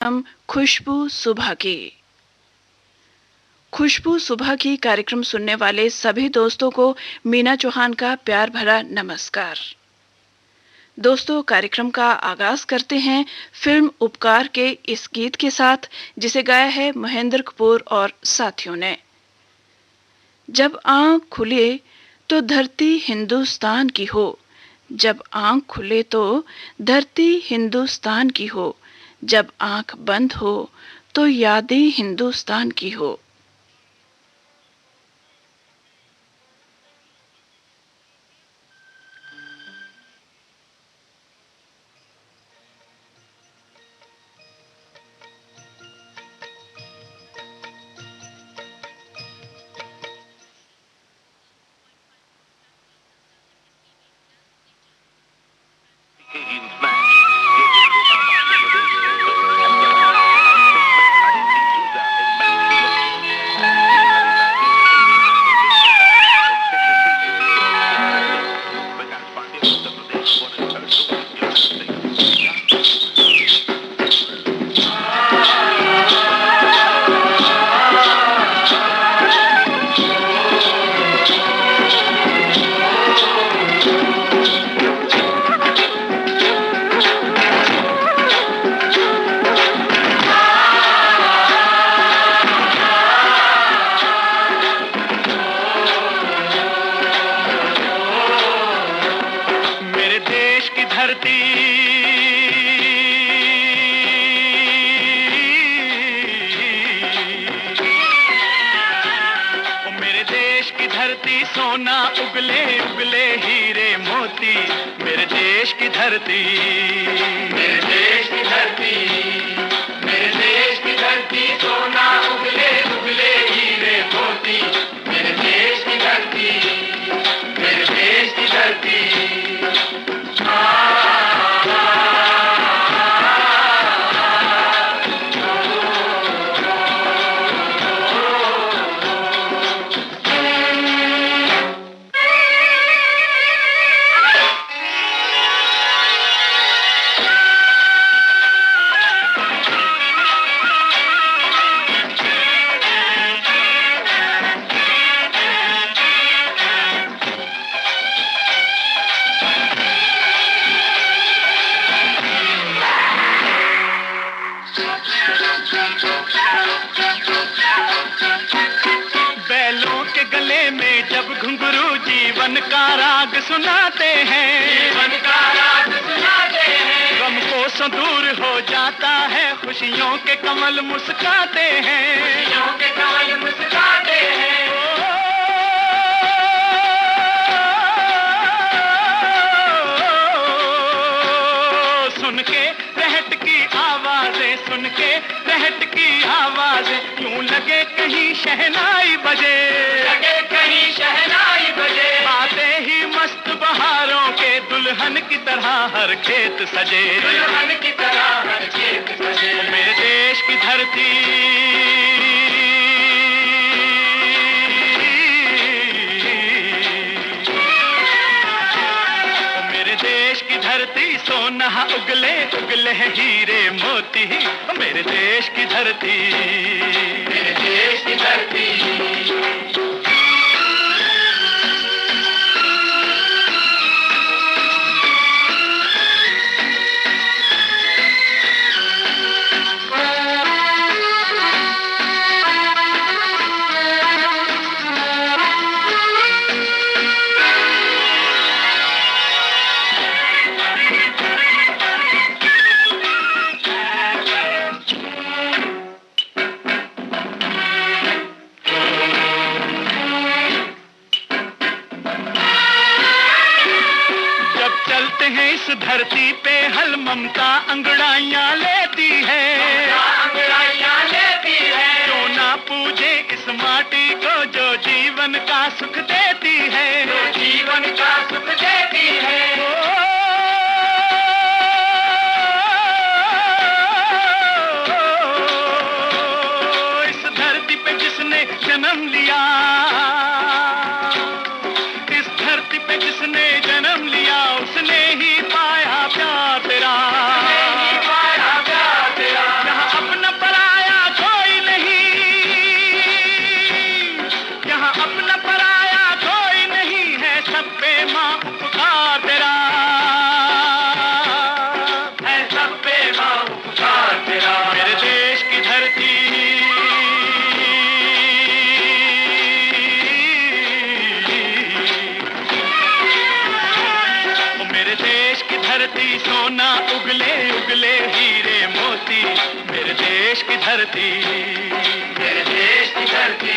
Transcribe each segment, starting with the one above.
हम खुशबू सुबह की। खुशबू सुबह की कार्यक्रम सुनने वाले सभी दोस्तों को मीना चौहान का प्यार भरा नमस्कार। दोस्तों, कार्यक्रम का आगाज करते हैं फिल्म उपकार के इस गीत के साथ, जिसे गाया है महेंद्र कपूर और साथियों ने। जब आंख खुले तो धरती हिंदुस्तान की हो, जब आंख खुले तो धरती हिंदुस्तान की हो, जब आंख बंद हो तो यादें हिंदुस्तान की हो। सोना उगले उगले हीरे मोती, मेरे देश की धरती, मेरे देश की धरती, मेरे देश की धरती, सोना उगले उगले हीरे मोती, मेरे देश की धरती, मेरे देश की धरती। बैलों के गले में जब घुंघरू जीवन का राग सुनाते हैं, जीवन का राग सुनाते हैं, गम को सो दूर हो जाता है, खुशियों के कमल मुस्काते हैं, खुशियों के कमल मुस्काते हैं। सुन के रहट की आवाजें, सुन के रहट की आवाजें, यूं लगे कहीं शहनाई बजे, लगे कहीं शहनाई बजे, आते ही मस्त बहारों के दुल्हन की तरह हर खेत सजे, दुल्हन की तरह हर खेत सजे। मेरे देश की धरती, मेरे देश की धरती, सोना उगले उगले हीरे मोती, मेरे देश की धरती, मेरे देश की धरती। इस धरती पे हल ममता अंगड़ाइयां लेती है, अंगड़ाइयां लेती है, जो ना पूजे इस माटी को, जो जीवन का सुख देती है, जो जीवन का सुख देती है। इस धरती पे जिसने जन्म लिया, इस धरती पे जिसने जन्म लिया, उसने ही पाया प्यार तेरा, उसने ही पाया प्यार तेरा। यहाँ देश की धरती, मेरे देश की धरती।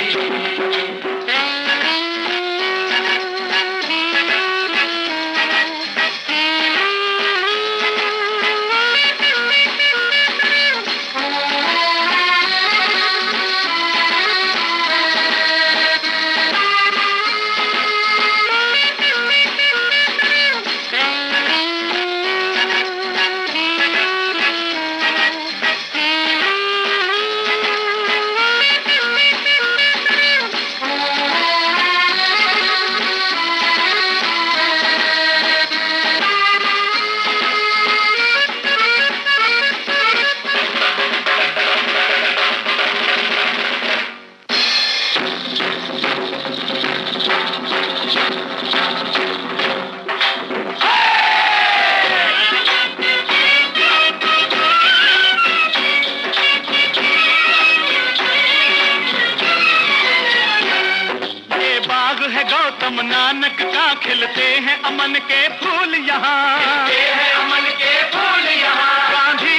गौतम नानक का खिलते हैं अमन के फूल यहाँ, खिलते हैं अमन के फूल यहाँ। गांधी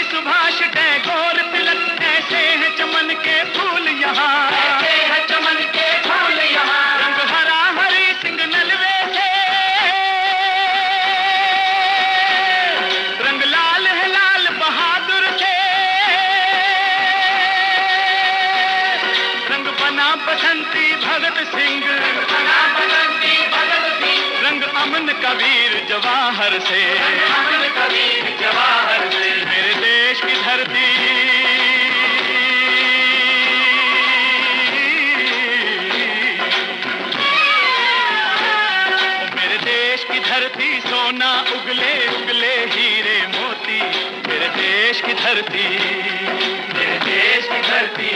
सुभाष टैगोर तिलक, ऐसे हैं चमन के फूल यहाँ, ऐसे हैं चमन के फूल यहाँ। रंग हरा हरी सिंह नलवे से, रंग लाल है लाल बहादुर से, बना बसंती भगत सिंह, बना बसंती भगत सिंह। रंग अमन कबीर जवाहर से, अमन कबीर जवाहर से। मेरे देश की धरती, मेरे देश की धरती, सोना उगले उगले हीरे मोती। मेरे देश की धरती, मेरे देश की धरती,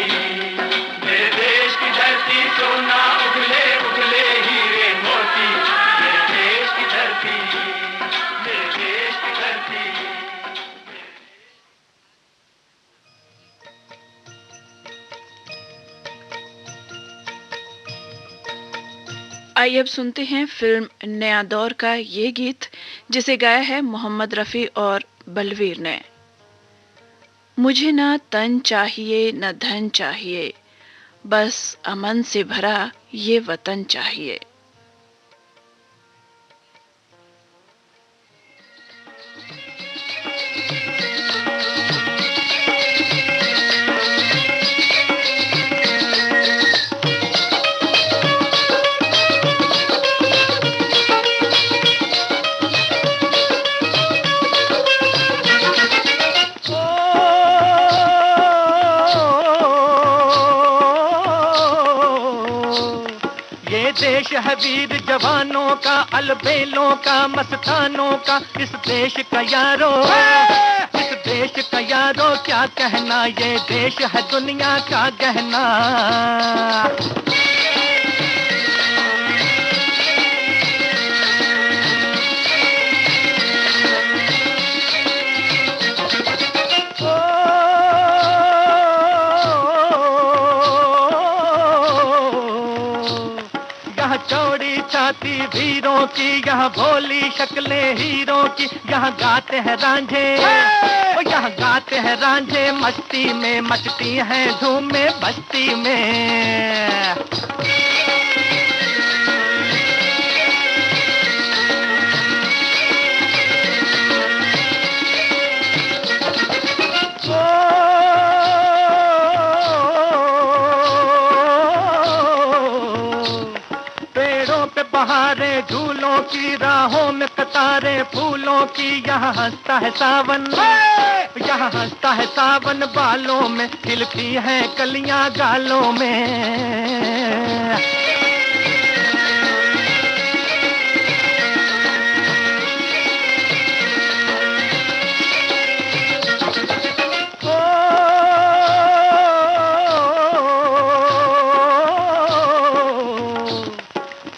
मेरे देश की धरती, सोना उगले उगले हीरे मोती। मेरे देश की धरती, मेरे देश की धरती। आइए अब सुनते हैं फिल्म नया दौर का ये गीत, जिसे गाया है मोहम्मद रफी और बलवीर ने। मुझे ना तन चाहिए न धन चाहिए, बस अमन से भरा ये वतन चाहिए। देश है वीर जवानों का, अलबेलों का, मस्तानों का। इस देश का यारो, इस देश का यारो क्या कहना, ये देश है दुनिया का गहना। चौड़ी छाती वीरों की, यहाँ भोली शक्लें हीरों की। यहाँ गाते हैं रांझे, यहाँ गाते हैं रांझे, मस्ती में मचती हैं धूमें बस्ती में। बहारे झूलों की, राहों में कतारे फूलों की। यहाँ हंसता है सावन, यहाँ हंसता है सावन, बालों में खिलती हैं कलियां गालों में।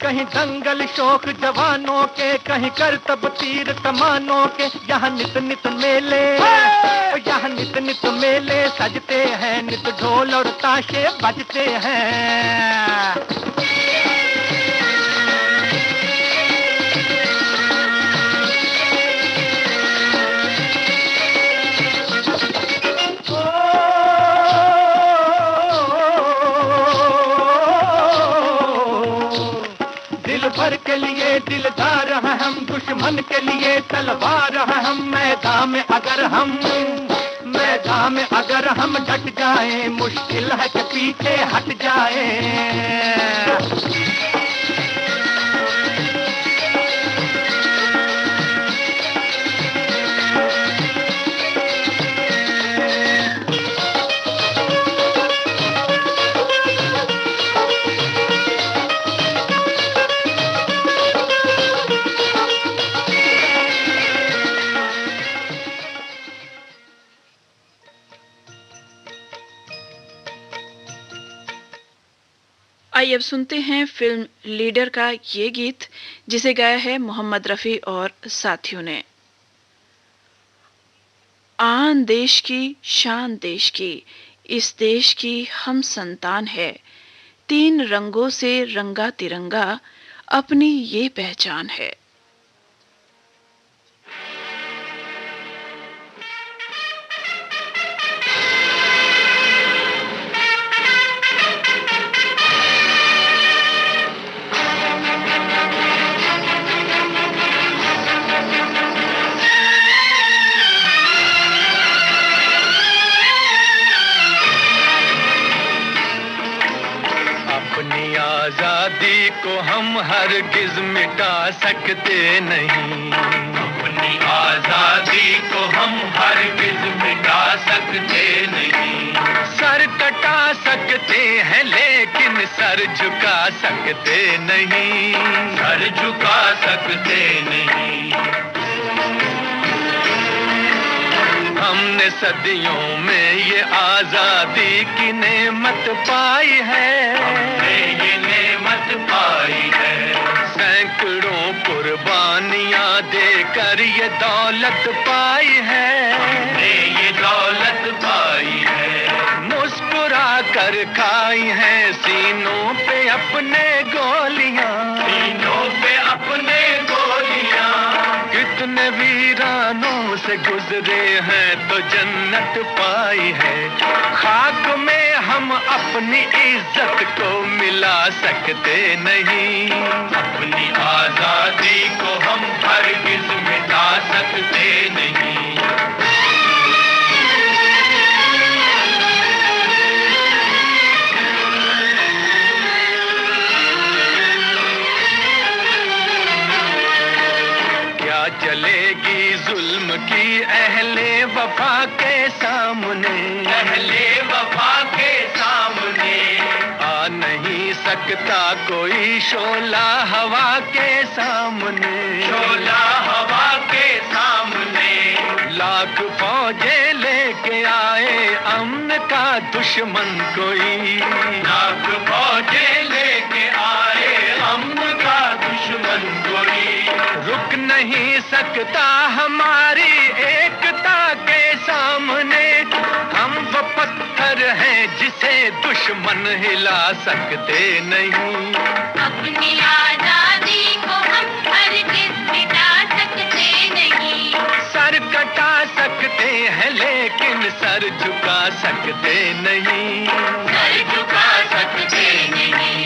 कहीं दंगल शौक जवानों के, कहीं करतब तीर कमानों के। यहाँ नित नित मेले, यहाँ नित नित मेले सजते हैं, नित ढोल और ताशे बजते हैं। दुश्मन के लिए तलवार है हम। मैदान में अगर हम डट जाएं, मुश्किल है कि पीछे हट जाएं। आइए अब सुनते हैं फिल्म लीडर का ये गीत, जिसे गाया है मोहम्मद रफी और साथियों ने। आन देश की शान देश की, इस देश की हम संतान है। 3 रंगों से रंगा तिरंगा, अपनी ये पहचान है। आजादी को हम हरगिज मिटा सकते नहीं। अपनी आजादी को हम हरगिज मिटा सकते नहीं। सर कटा सकते हैं लेकिन सर झुका सकते नहीं। सर झुका सकते नहीं। हमने सदियों में ये आजादी की नेमत पाई है। हमने ये नेमत पाई है। सैकड़ों कुर्बानियां देकर ये दौलत पाई है। हमने ये दौलत पाई है। मुस्कुरा कर खाई है सीनों पे अपने गोलियां। सीनों पे अपने गोलियां। कितने वीरानों से गुजरे हैं तो जन्नत पाई है। खाक में हम अपनी इज्जत को मिला सकते नहीं। अपनी आजादी को हम हरगिज मिटा सकते नहीं। चलेगी जुल्म की अहले वफा के सामने। अहले वफा के सामने आ नहीं सकता कोई शोला हवा के सामने। शोला हवा के सामने लाख फौजें लेके आए अमन का दुश्मन कोई। लाख फौजें लेके आए अमन का दुश्मन कोई। रुक नहीं सकता हमारी एकता के सामने। हम वो पत्थर हैं जिसे दुश्मन हिला सकते नहीं। अपनी आजादी को हम हरगिज मिटा सकते नहीं। सर कटा सकते हैं लेकिन सर झुका सकते नहीं। सर झुका सकते नहीं।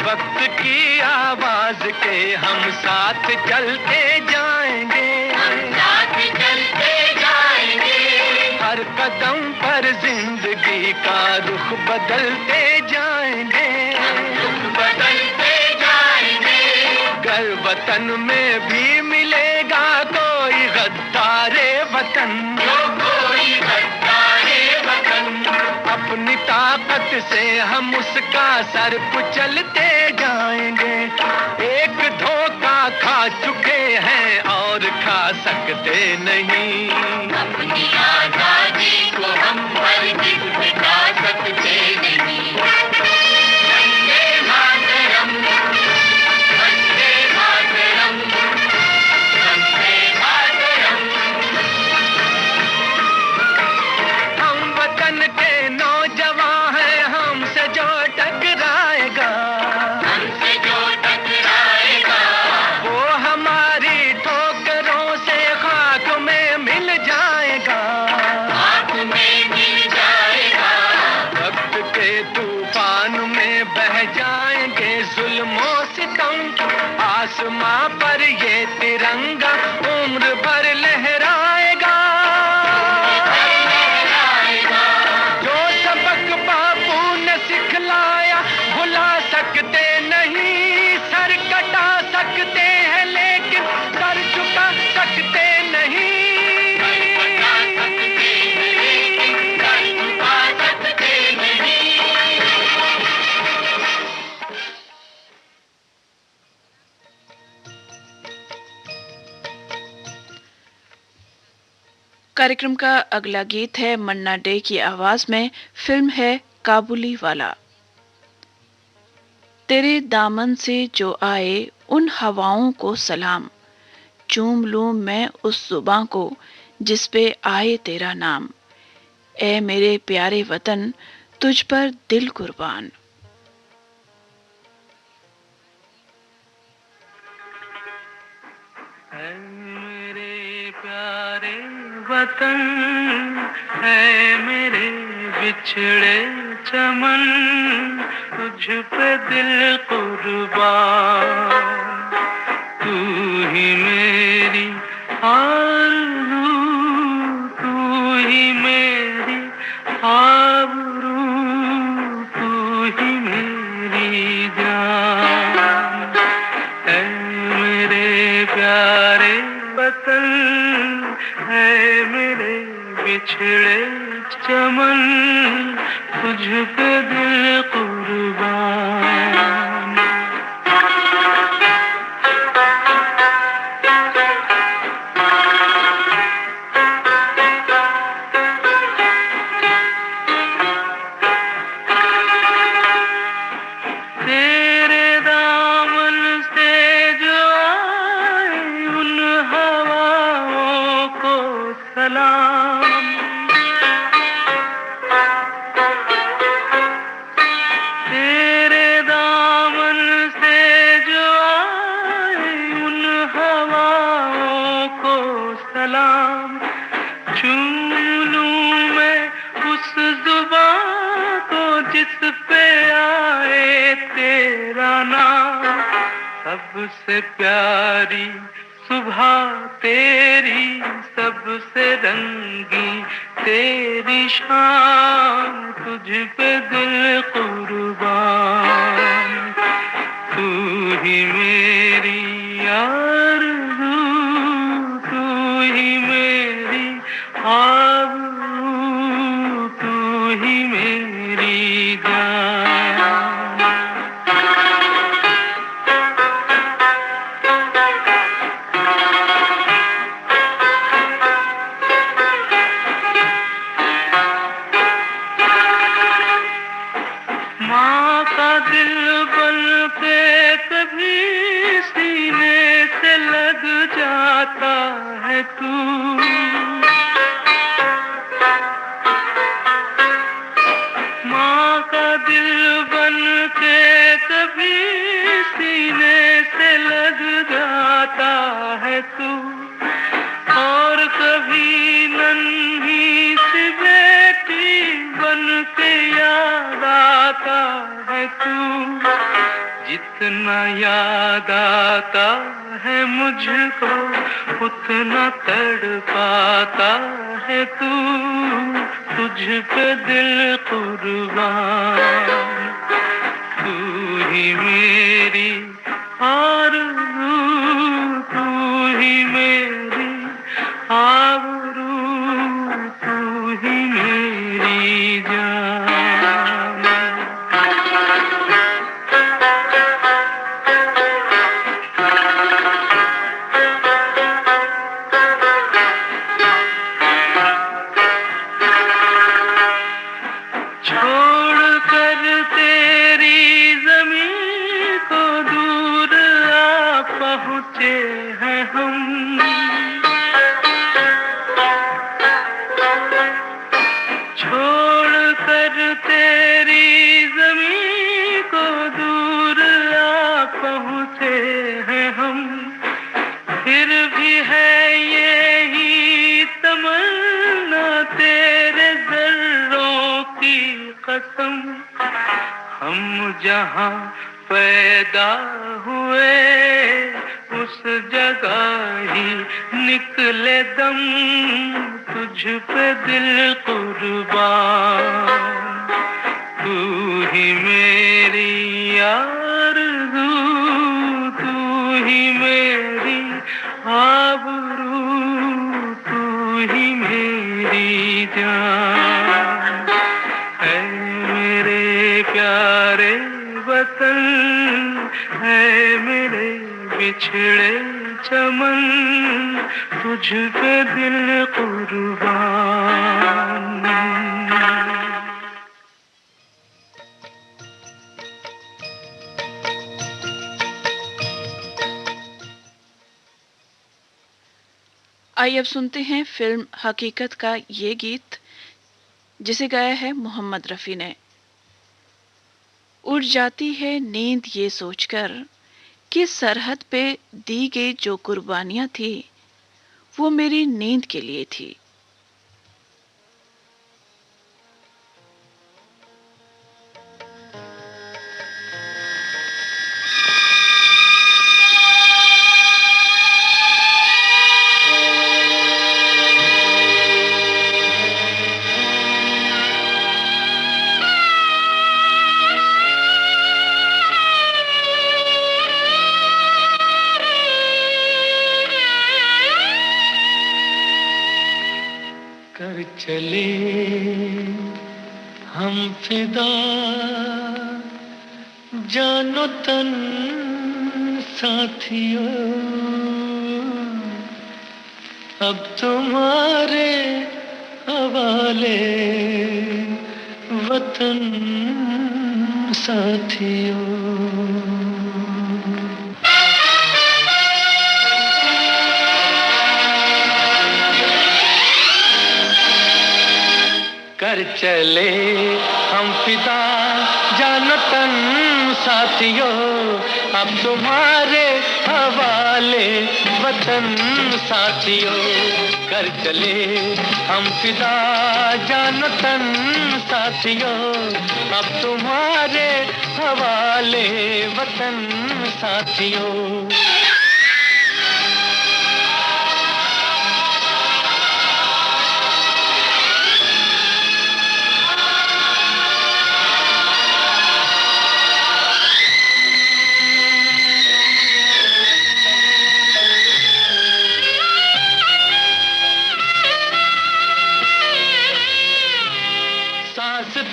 वक्त की आवाज के हम साथ चलते जाएंगे। हम साथ चलते जाएंगे। हर कदम पर जिंदगी का रुख बदलते जाएंगे। रुख बदलते जाएंगे। घर वतन में भी मिलेगा कोई गद्दारे वतन। जो कोई गद्दारे वतन अपनी ताकत से हम उसका सर कुचलते जाएंगे। एक धोखा खा चुके हैं और खा सकते नहीं। अपनी आजादी को हम हरगिज मिटा सकते नहीं। वंदे मातरम, वंदे मातरम, वंदे मातरम। हम वतन के नौजवान हैं, हमसे जो टकराएगा। हमसे जो टकराएगा वो हमारी ठोकरों से खाक में मिल जाएगा। कार्यक्रम का अगला गीत है मन्ना डे की आवाज में। फिल्म है काबुली वाला। तेरे दामन से जो आए उन हवाओं को सलाम, चूम लूं मैं उस जुबां को जिस पे आए तेरा नाम। ए मेरे प्यारे वतन तुझ पर दिल कुर्बान। है मेरे प्यारे वतन, है मेरे बिछड़े चमन, तुझ पे दिल कुर्बान। तू ही मेरी आरज़ू, तू ही मेरी आबरू, तू ही मेरी जान। है मेरे प्यारे वतन, है मेरे बिछड़े चमन, तुझ पे दिल कुर्बान। तेरे दामन से जो आए उन हवाओं को सलाम। तेरे दामन से जो आए उन हवाओं को सलाम। चूम लूं मैं उस जुबां को जिस पे आए तेरा नाम। सबसे प्यारी सुबह तेरी, सबसे रंगी तेरी शान, तुझ पे दिल कुर्बान। तू ही मेरी आरज़ू, तू ही मेरी आबरू, तू ही मेरी जान। माँ का दिल बन के कभी सीने से लग जाता है तू। माँ का दिल बन के कभी सीने से लग जाता है तू। और कभी नन्ही सी बेटी बन के याद आता है तू। जितना याद आता है मुझको उतना तड़पाता है तू। तुझ पे दिल कुर्बान। तू ही मेरी आरज़ू, तू ही मेरी आबरू, तू ही मेरी जान। छोड़ कर तेरी ज़मीं को दूर आ पहुँचे हैं हम। छोड़ कर तेरी ज़मीं को दूर आ पहुँचे हैं हम। फिर भी है यही तमन्ना तेरे ज़र्रों की कसम। हम जहाँ पैदा हुए उस जगह ही निकले दम। तुझ पे दिल कुर्बान। तू ही मेरी आरज़ू, तू ही मेरी आबरू, तू ही मेरी जान। है मेरे प्यारे वतन, है मेरे बिछड़े चमन, तुझ तुझ पे दिल कुर्बान। आइए अब सुनते हैं फिल्म हकीकत का ये गीत, जिसे गाया है मोहम्मद रफी ने। उड़ जाती है नींद ये सोचकर कि सरहद पे दी गई जो कुर्बानियां थी वो मेरी नींद के लिए थी। कर चले हम फिदा जानो तन साथियों, अब तुम्हारे हवाले वतन साथियों। कर चले हम फिदा जानो तन साथियों, अब तुम्हारे हवाले वतन साथियों। कर चले हम फिदा जानो तन साथियों, अब तुम्हारे हवाले वतन साथियों।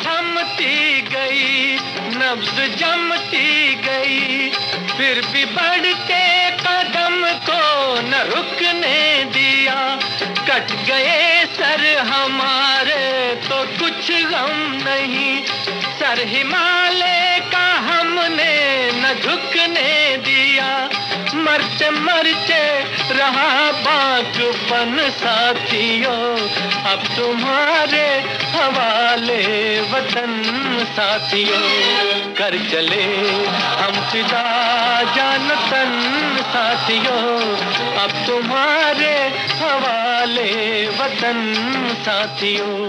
थमती गई, नब्ज जमती गई, फिर भी बढ़ते कदम को न रुकने दिया। कट गए सर हमारे तो कुछ गम नहीं, सर हिमालय का हमने न झुकने दिया। मरते मरते रहा बागपन साथियों, अब तुम्हारे हवाले वतन साथियों। कर चले हम फिदा जानो तन साथियों, अब तुम्हारे हवाले वतन साथियों।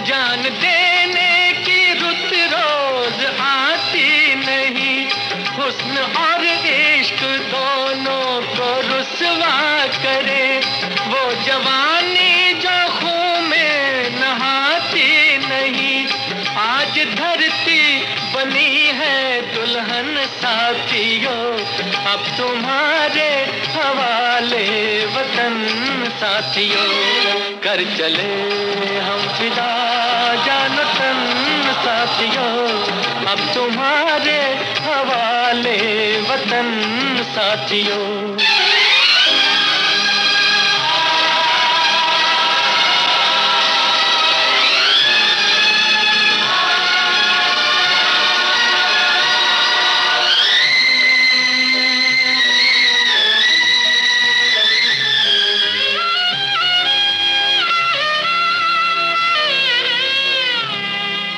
जान देने की रुत रोज आती नहीं, हुस्न और इश्क दोनों को रुसवा करे। वो जवानी जो खून में नहाती नहीं, आज धरती बनी है दुल्हन साथियों, अब तुम्हारे हवाले वतन साथियों। कर चले हम फिदा जानो तन साथियों, अब तुम्हारे हवाले वतन साथियों।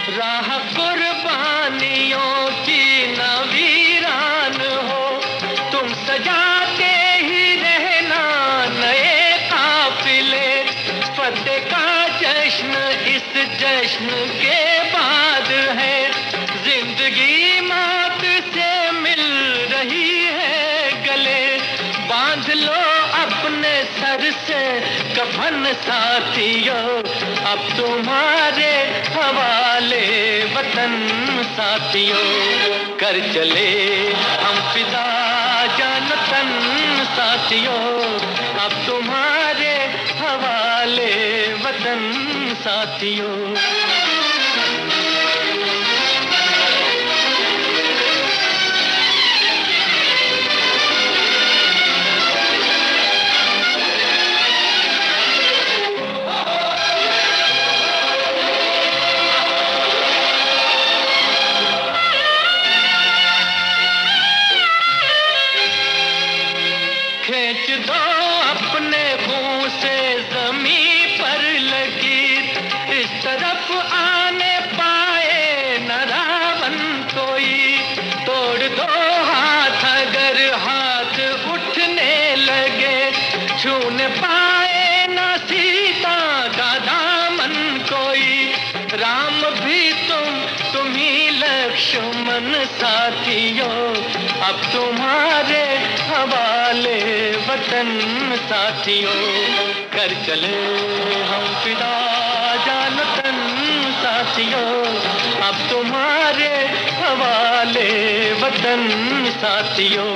राह कुर्बानियों की नवीरान हो, तुम सजाते ही रहना नए काफिले। फतेह का जश्न इस जश्न के बाद है, जिंदगी मौत से मिल रही है गले। बांध लो अपने सर से कफन सा अब तुम्हारे हवाले वतन साथियों, कर चले हम फिदा जान तन साथियों, अब तुम्हारे हवाले वतन साथियों। खींच दो अपने मुंह से जमीन पर लकीर, इस तरफ आने पाए न रावण कोई, तोड़ दो हाथ अगर हाथ उठने लगे, छूने पाए न सीता का दामन कोई, राम भी तुम ही लक्ष्मण साथियों, अब तुम्हारे हवाले वतन साथियों, कर चले हम फिदा जान तन साथियों, अब तुम्हारे हवाले वतन साथियों,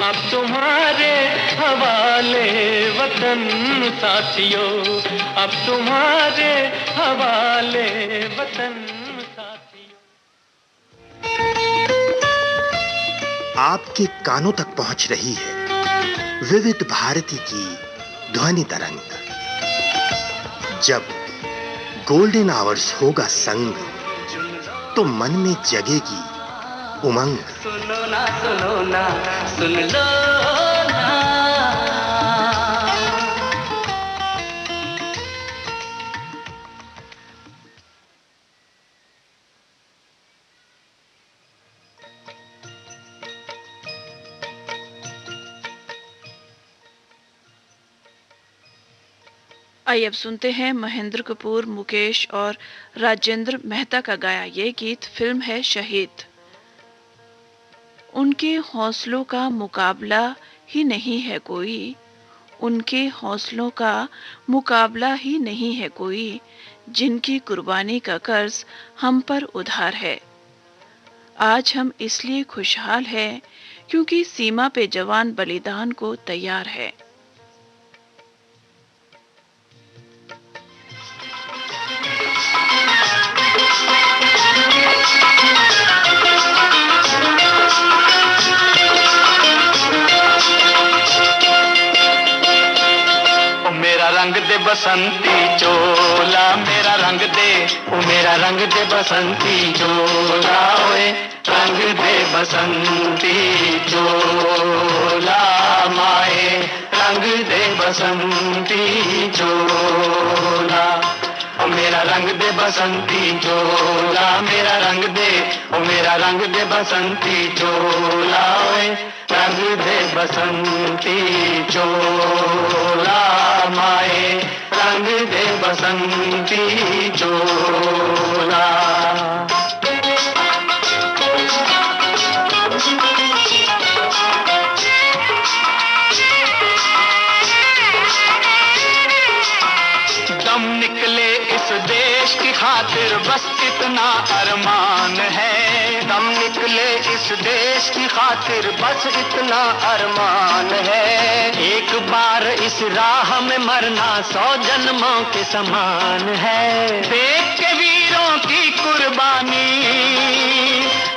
अब तुम्हारे हवाले वतन साथियों, अब तुम्हारे हवाले वतन साथियों। आपके कानों तक पहुंच रही है विविध भारती की ध्वनि तरंग। जब गोल्डन आवर्स होगा संग, तो मन में जगेगी उमंग। सुनो ना सुन लो ना, आइए अब सुनते हैं महेंद्र कपूर, मुकेश और राजेंद्र मेहता का गाया ये गीत। फिल्म है शहीद। उनके हौसलों का मुकाबला ही नहीं है कोई, उनके हौसलों का मुकाबला ही नहीं है कोई, जिनकी कुर्बानी का कर्ज हम पर उधार है। आज हम इसलिए खुशहाल हैं क्योंकि सीमा पे जवान बलिदान को तैयार है। रंग दे बसंती चोला, मेरा रंग दे, ओ मेरा रंग दे बसंती चोला, ओए रंग दे बसंती चोला, माए रंग दे बसंती चोला, ओ मेरा रंग दे बसंती चोला, मेरा रंग दे, ओ मेरा रंग दे बसंती चोला, ओए रंग दे बसंती चोला, माए रंग दे बसंती चोला। दम निकले इस देश की खातिर बस इतना अरमान है, दम निकले इस देश की खातिर बस इतना अरमान है, एक बार इस राह में मरना 100 जन्मों के समान है। देख के वीरों की कुर्बानी,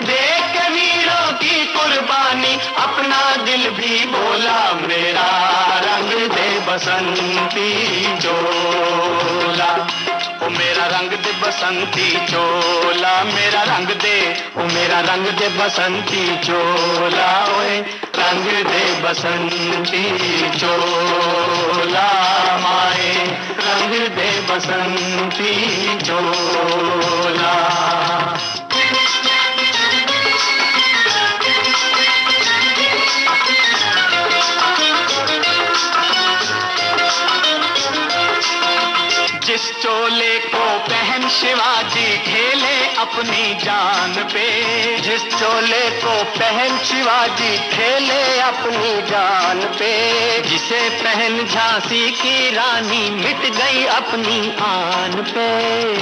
देख के वीरों की कुर्बानी, अपना दिल भी बोला मेरा रंग दे बसंती चोला, ओ मेरा रंग दे बसंती चोला, मेरा रंग दे, ओ मेरा रंग दे बसंती चोला, ओए रंग दे बसंती चोला, माए रंग दे बसंती चोला। जिस चोले को पहन शिवाजी खेले अपनी जान पे। जिस चोले को पहन शिवाजी खेले अपनी जान पे, जिसे पहन झांसी की रानी मिट गई अपनी आन पे।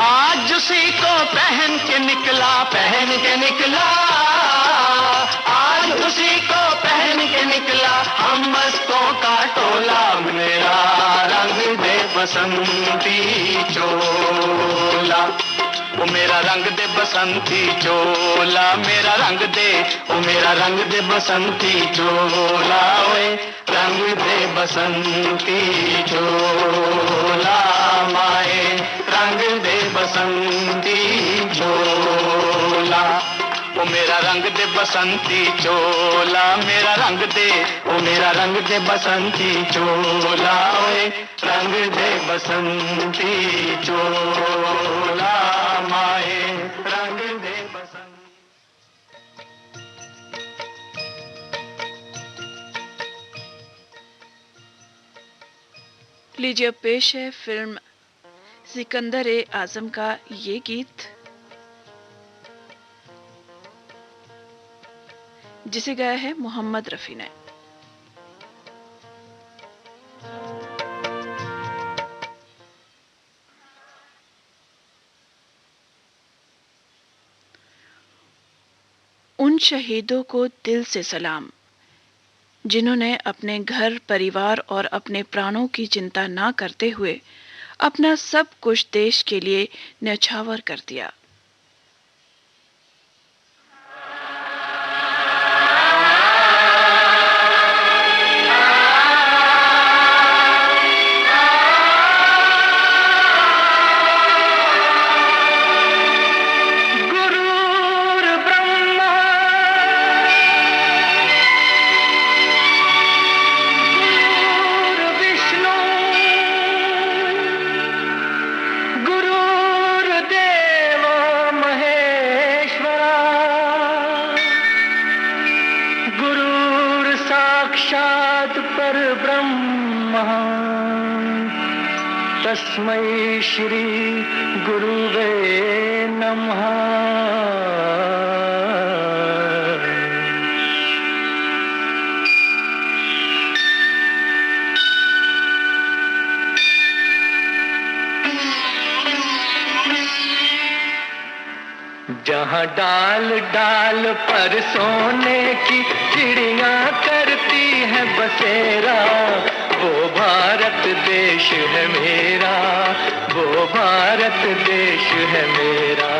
आज उसी को पहन के निकला, आज उसी को पहन के निकला हम मस्तों का टोला। मेरा रंग दे बसंती चोला, ओ मेरा रंग दे बसंती चोला, मेरा रंग दे, ओ मेरा रंग दे बसंती चोला, ओए रंग दे बसंती चोला माए, रंग दे बसंती चोला। ओ मेरा रंग दे बसंती चोला, मेरा रंग दे, ओ मेरा रंग दे बसंती चोला, ओए रंग दे बसंती चोला माए, रंग दे बसंती। लीजिए पेश है फिल्म सिकंदर-ए-आजम का ये गीत, जिसे गाया है मोहम्मद रफी ने। उन शहीदों को दिल से सलाम, जिन्होंने अपने घर परिवार और अपने प्राणों की चिंता ना करते हुए अपना सब कुछ देश के लिए न्यौछावर कर दिया। तस्मै श्री गुरुवे नमः। जहाँ डाल डाल पर सोने की चिड़िया करती है बसेरा, वो भारत देश है मेरा, वो भारत देश है मेरा।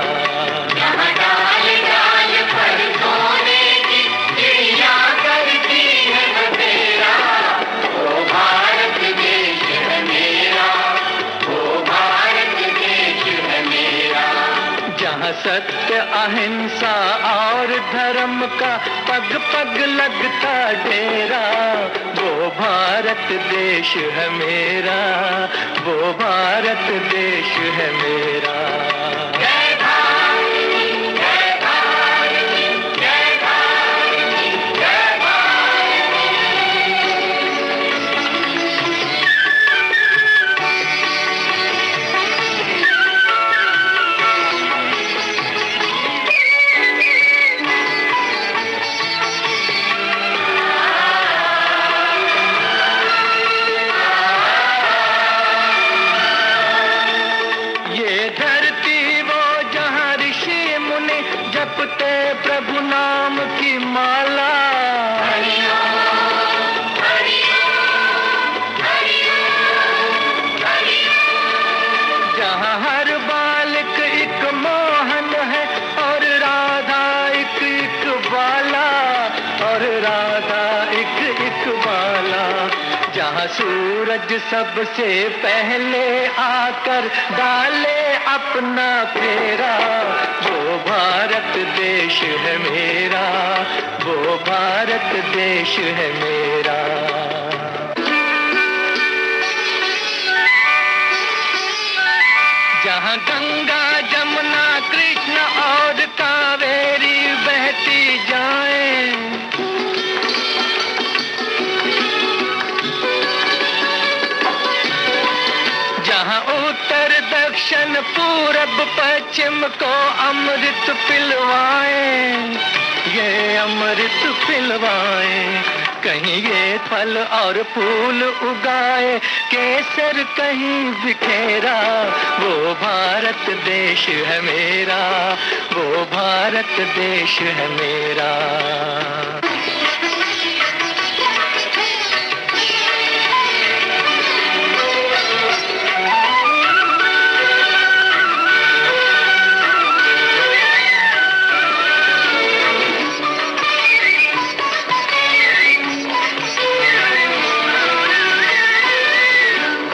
जहाँ डाल डाल पर सोने की चिड़िया करती है बसेरा, वो भारत देश है मेरा, वो भारत देश है मेरा। जहाँ सत्य अहिंसा और धर्म का पग पग लगता डेरा, वो भारत देश है मेरा, वो भारत देश है मेरा। जय भारत, जय भारत, जय भारत, जय भारत। जपते प्रभु नाम की माला, जहाँ हर बालक एक मोहन है और राधा एक एक बाला, और राधा एक एक बाला। जहाँ सूरज सबसे पहले आकर डाले अपना फेरा, वो भारत देश है मेरा, वो भारत देश है मेरा। जहाँ गंगा जमुना कृष्ण और कावेरी बहती जाएं, जहाँ उत्तर दक्षिण दक्षिण पूरब पश्चिम को अमृत पिलवाए, ये अमृत पिलवाए। कहीं ये फल और फूल उगाए, केसर कहीं बिखेरा, वो भारत देश है मेरा, वो भारत देश है मेरा।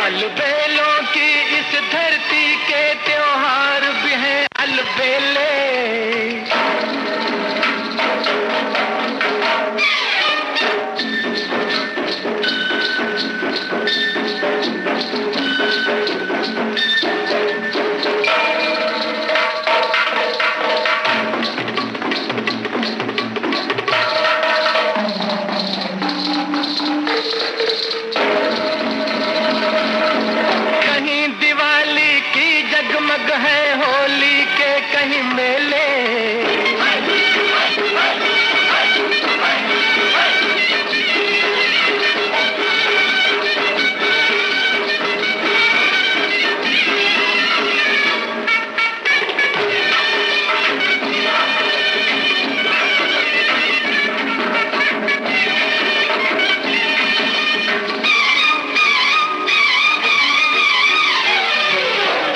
अलबेलों की इस धरती के त्योहार भी हैं अलबेले। कहीं दिवाली की जगमग है होली के कहीं मेले।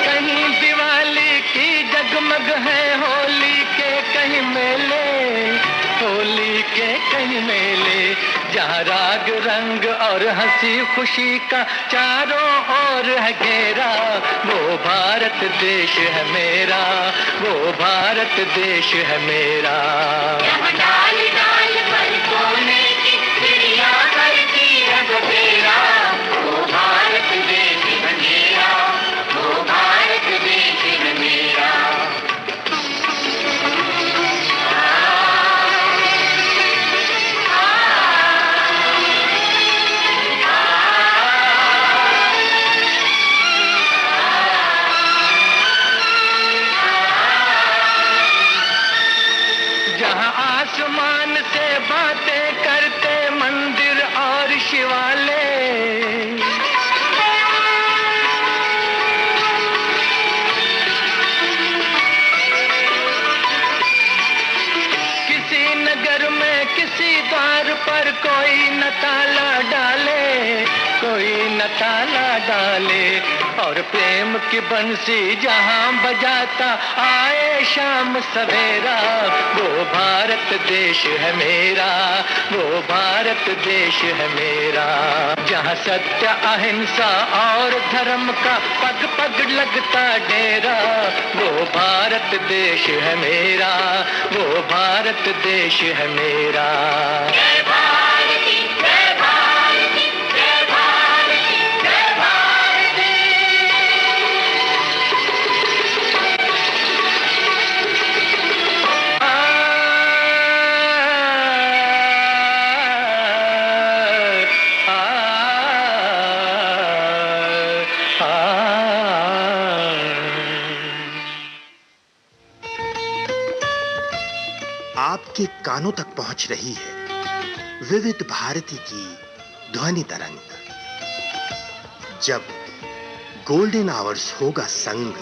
कहीं दिवाली की जगमग है होली के कहीं मेले, होली के कहीं मेले। जहाँ राग रंग और हंसी खुशी का चारों ओर है घेरा, वो भारत देश है मेरा, वो भारत देश है मेरा। यहाँ डाल डाल पर सोने की चिड़िया करती है बसेरा, वो भारत देश है मेरा, वो भारत देश है मेरा। जहाँ आसमान से बातें करते मंदिर और शिवालय, किसी नगर में किसी द्वार पर कोई न ताला डाले, कोई न ताला डाले। और प्रेम की बंसी जहाँ बजाता आए शाम सवेरा, वो भारत देश है मेरा, वो भारत देश है मेरा। जहाँ सत्य अहिंसा और धर्म का पग पग लगता डेरा, वो भारत देश है मेरा, वो भारत देश है मेरा। जय भारती, जय भारती, जय भारती, जय भारती। आपके कानों तक पहुंच रही है विविध भारती की ध्वनि तरंग। जब गोल्डन आवर्स होगा संग,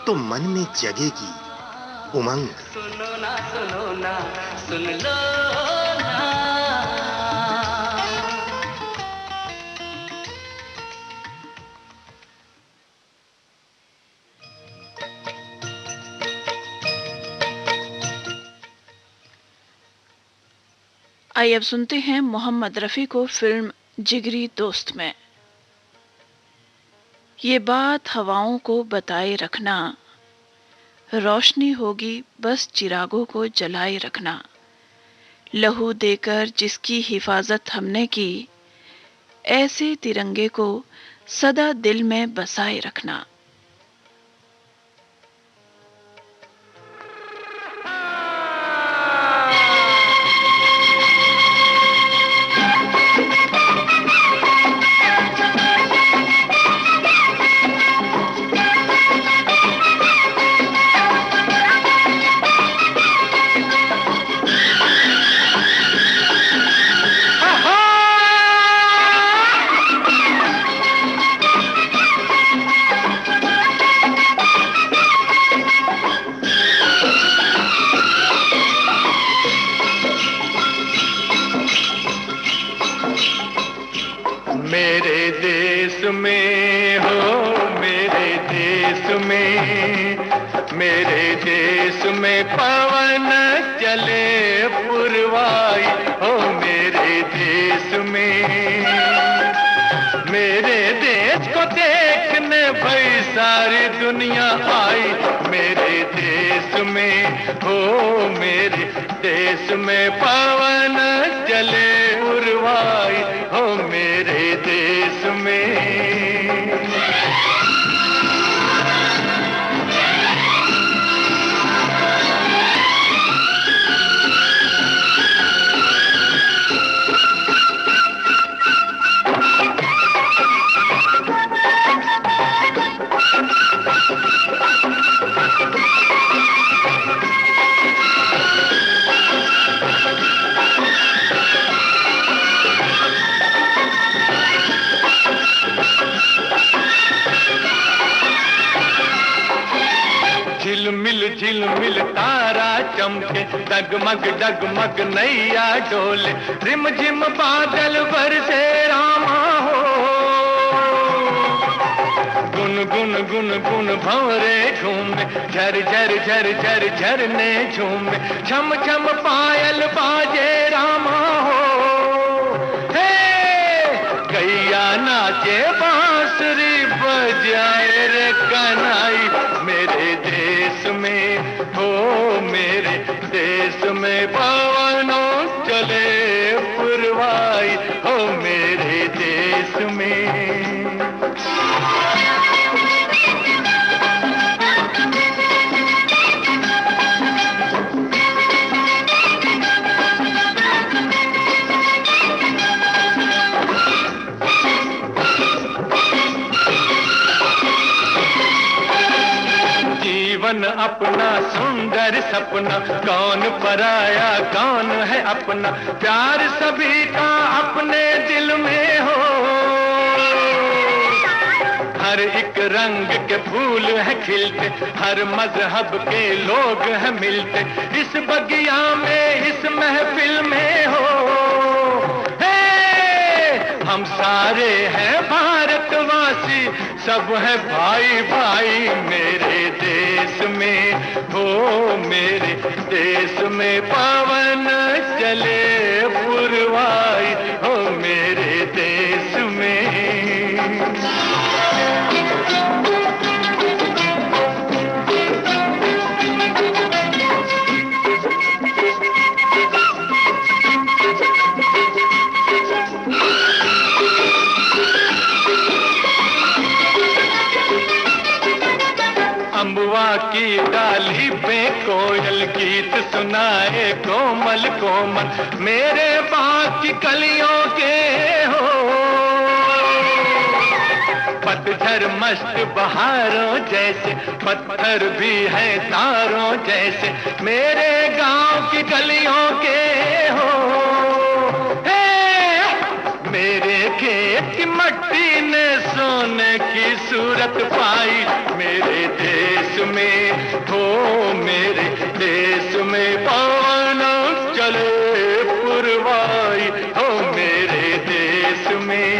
तो मन में जगेगी उमंग। सुनो ना सुनो ना सुन लो ना। आइए अब सुनते हैं मोहम्मद रफी को फिल्म जिगरी दोस्त में। ये बात हवाओं को बताए रखना, रोशनी होगी बस चिरागों को जलाए रखना। लहू देकर जिसकी हिफाजत हमने की, ऐसे तिरंगे को सदा दिल में बसाए रखना। मेरे देश में पवन चले पुरवाई, हो मेरे देश में। मेरे देश को देखने भाई सारी दुनिया आई, मेरे देश में, हो मेरे देश में पवन चले उर्वाई, हो मेरे देश में। झिलमिल तारा चमके, डगमग डगमग नैया डोले, रिमझिम बादल बरसे रामा हो। गुन गुन गुन गुन भंवरे झूमे, झर झर झर झर झरने झूमे, छम छम पायल बाजे रामा हो। हे गैया नाचे बांसुरी बजाए रे कन्हई, मेरे देश में, हो मेरे देश में पवनों चले पुरवाई, हो मेरे देश में। जीवन अपना सुंदर सपना, कौन पराया कौन है अपना, प्यार सभी का अपने दिल में हो। हर एक रंग के फूल है खिलते, हर मजहब के लोग हैं मिलते, इस बगिया में इस महफिल में हो। हम सारे हैं भारतवासी, सब है भाई भाई मेरे देश में, हो मेरे देश में पवन चले पुरवाई, हो मेरे देश में। अम्बुआ की डाली पे कोयल गीत सुनाए कोमल कोमल, मेरे बाग की कलियों के हो। पतझर मस्त बहारों जैसे, पत्थर भी है तारों जैसे, मेरे गांव की गलियों के हो। मेरे खेत की मट्टी ने सोने की सूरत पाई, मेरे देश में, हो मेरे देश में पवन चले पुरवाई, हो मेरे देश में।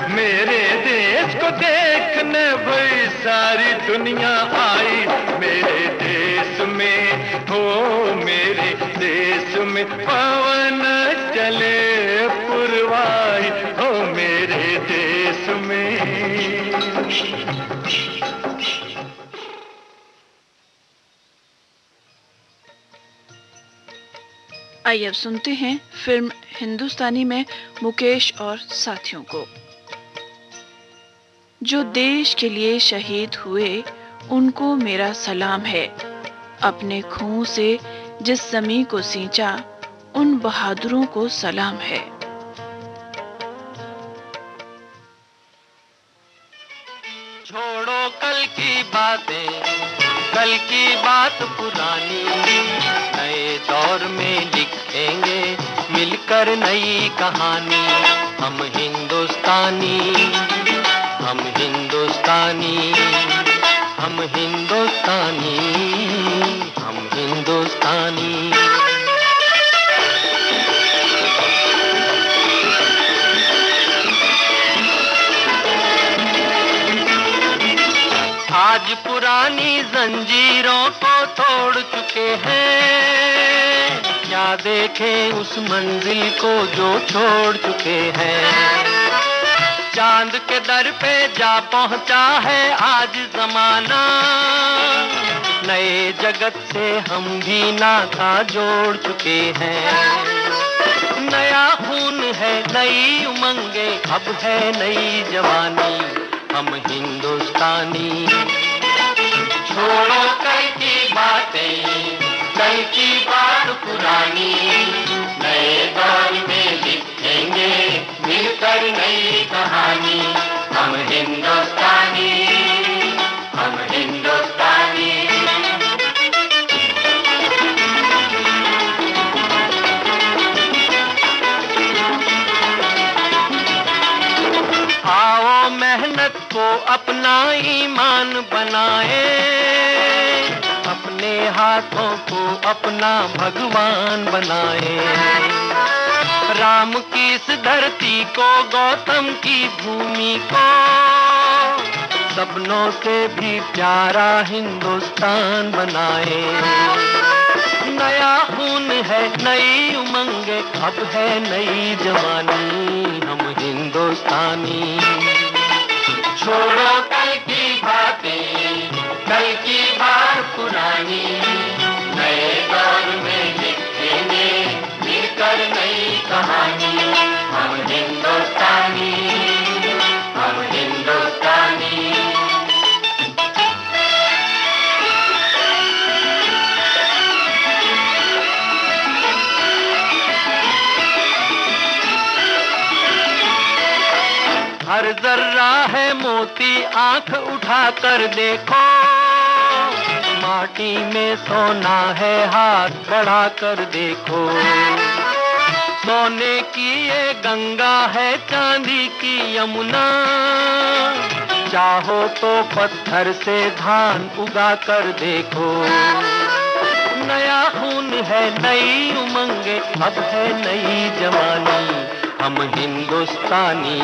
मेरे देश को देखने भाई सारी दुनिया आई, मेरे देश में, हो मेरे देश में पवन चले पुरवाई, हो मेरे देश में। आइए अब सुनते हैं फिल्म हिंदुस्तानी में मुकेश और साथियों को। जो देश के लिए शहीद हुए उनको मेरा सलाम है, अपने खून से जिस ज़मीं को सींचा उन बहादुरों को सलाम है। छोड़ो कल की बातें, कल की बात पुरानी, नए दौर में लिखेंगे मिलकर नई कहानी। हम हिंदुस्तानी, हम हिंदुस्तानी, हम हिंदुस्तानी, हम हिंदुस्तानी। आज पुरानी जंजीरों को तोड़ चुके हैं, क्या देखें उस मंजिल को जो छोड़ चुके हैं। चांद के दर पे जा पहुंचा है आज जमाना, नए जगत से हम भी नाता जोड़ चुके हैं। नया खून है, नई उमंगे, अब है नई जवानी, हम हिंदुस्तानी। छोड़ो कल की बातें, कल की बात पुरानी, नए दौर में लिखेंगे मिलकर नई कहानी। हम हिंदुस्तानी, हम हिंदुस्तानी। आओ मेहनत को अपना ईमान बनाए, अपने हाथों को अपना भगवान बनाए। राम की इस धरती को, गौतम की भूमि को, सपनों से भी प्यारा हिंदुस्तान बनाए। नया खून है, नई उमंगे, अब है नई जवानी, हम हिंदुस्तानी। छोड़ो कल की बातें, कल की बात पुरानी, नए दौर में लिखेंगे मिलकर नई कहानी। हम हिंदुस्तानी, हम हिंदुस्तानी। हर जर्रा है मोती, आंख उठा कर देखो, माटी में सोना है, हाथ बढ़ा कर देखो। सोने की ये गंगा है, चांदी की यमुना, चाहो तो पत्थर से धान उगा कर देखो। नया खून है, नई उमंगे, अब है नई जवानी, हम हिंदुस्तानी,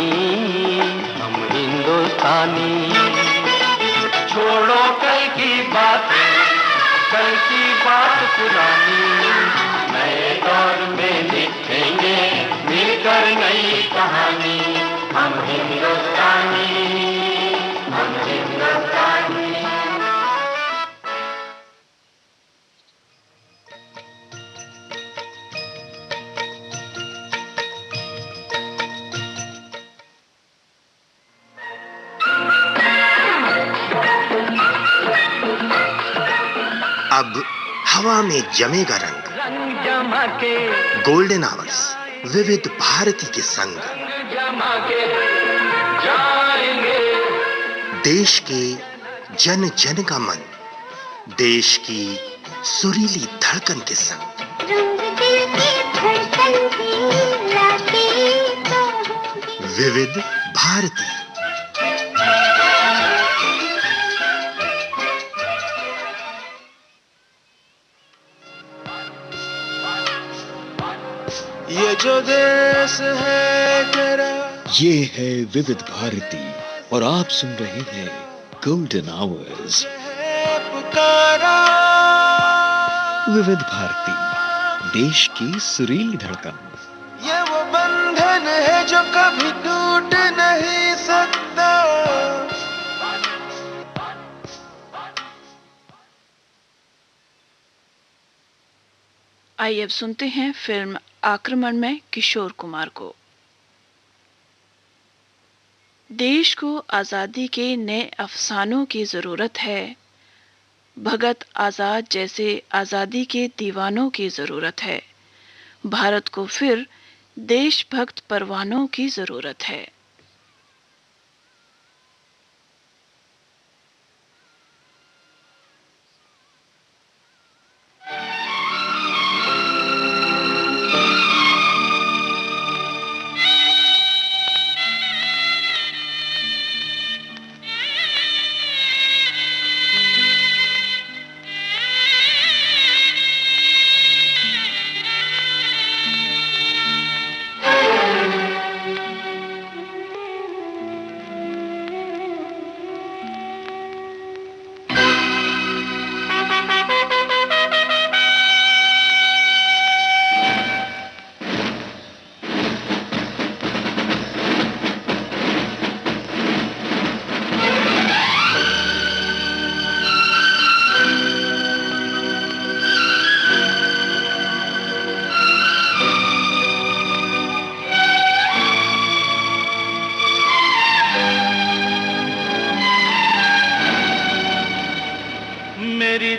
हम हिंदुस्तानी। छोड़ो कल की बातें, कल की बात पुरानी, नए दौर में लिखेंगे मिलकर नई कहानी। हम हिंदुस्तानी, हम हिंदुस्तानी। अब हवा में जमेगा रंग, रंग जमा के गोल्डन आवर्स विविध भारती के संग, जमा के जाएंगे। देश के जन जन का मन, देश की सुरीली धड़कन के संग। रंग दिल की धड़कन की लाके तो होगी। विविध भारती। ये जो देश है तेरा, ये है विविध भारती और आप सुन रहे हैं गोल्डन आवर्स। है पुकारा। विविध भारती, देश की सुरीली धड़कन। ये वो बंधन है जो कभी टूट नहीं सकता। आइए अब सुनते हैं फिल्म आक्रमण में किशोर कुमार को। देश को आजादी के नए अफसानों की जरूरत है, भगत आजाद जैसे आजादी के दीवानों की जरूरत है। भारत को फिर देशभक्त परवानों की जरूरत है।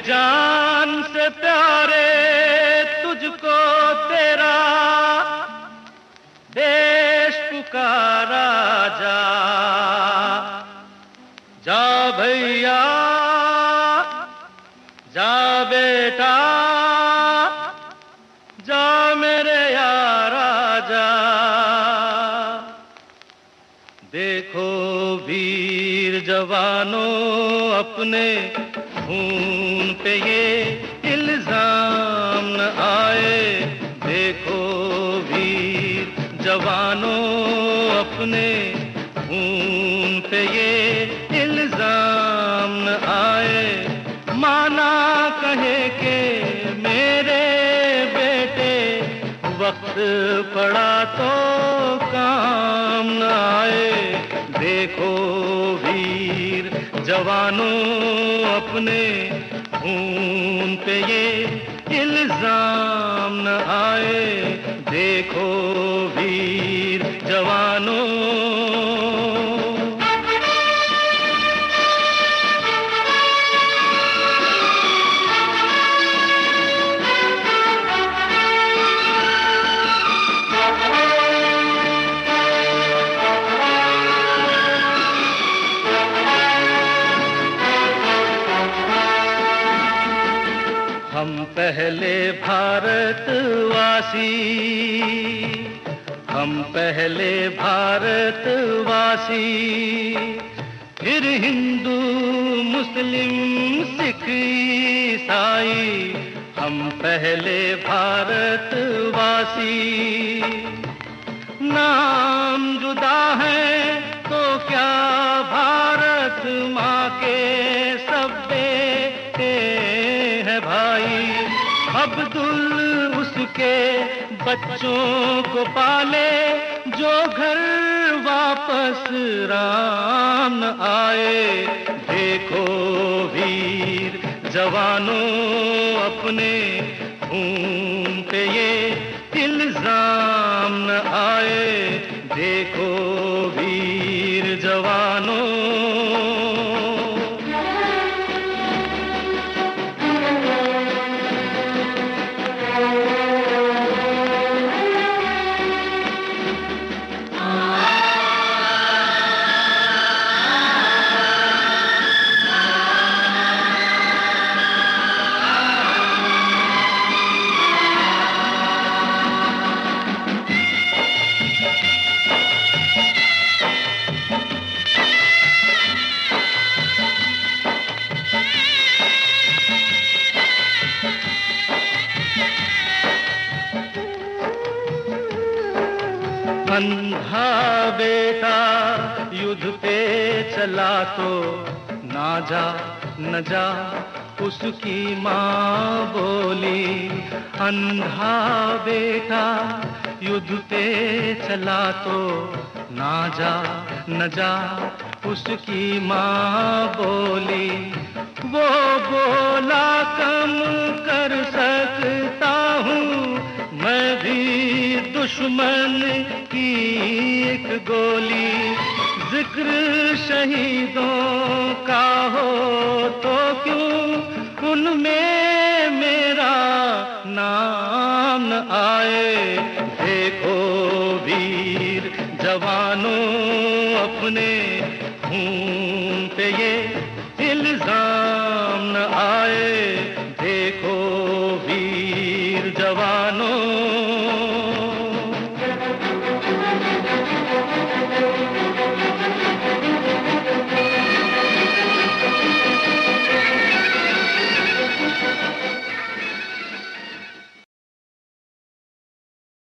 जान से प्यारे तुझको तेरा देश पुकारा जा। जा भैया जा बेटा जा मेरे यारा जा। देखो वीर जवानों अपने खून पे ये इल्जाम न आए। देखो वीर जवानों अपने खून पे ये इल्जाम न आए। माना कहे के मेरे बेटे वक्त पड़ा तो काम न आए। देखो वीर जवानों अपने खून पे ये इल्जाम न आए। देखो वीर जवानों। हम पहले भारतवासी, हम पहले भारतवासी, फिर हिंदू मुस्लिम सिख ईसाई। हम पहले भारतवासी। नाम जुदा है तो क्या भारत माँ के सब बेटे हैं भाई। अब्दुल उसके बच्चों को पाले जो घर वापस राम न आए। देखो वीर जवानों अपने खून पे ये इल्जाम न आए। देखो वीर जवानों। अंधा बेटा युद्ध पे चला तो ना जा न जा उसकी माँ बोली। अंधा बेटा युद्ध पे चला तो ना जा न जा उसकी माँ बोली। वो बोला कम कर सकता हूँ मैं भी दुश्मन की एक गोली। जिक्र शहीदों का हो तो क्यों उनमें मेरा नाम न आए। देखो वीर जवानों अपने खून पे ये इल्जाम न आए। देखो वीर जवानों।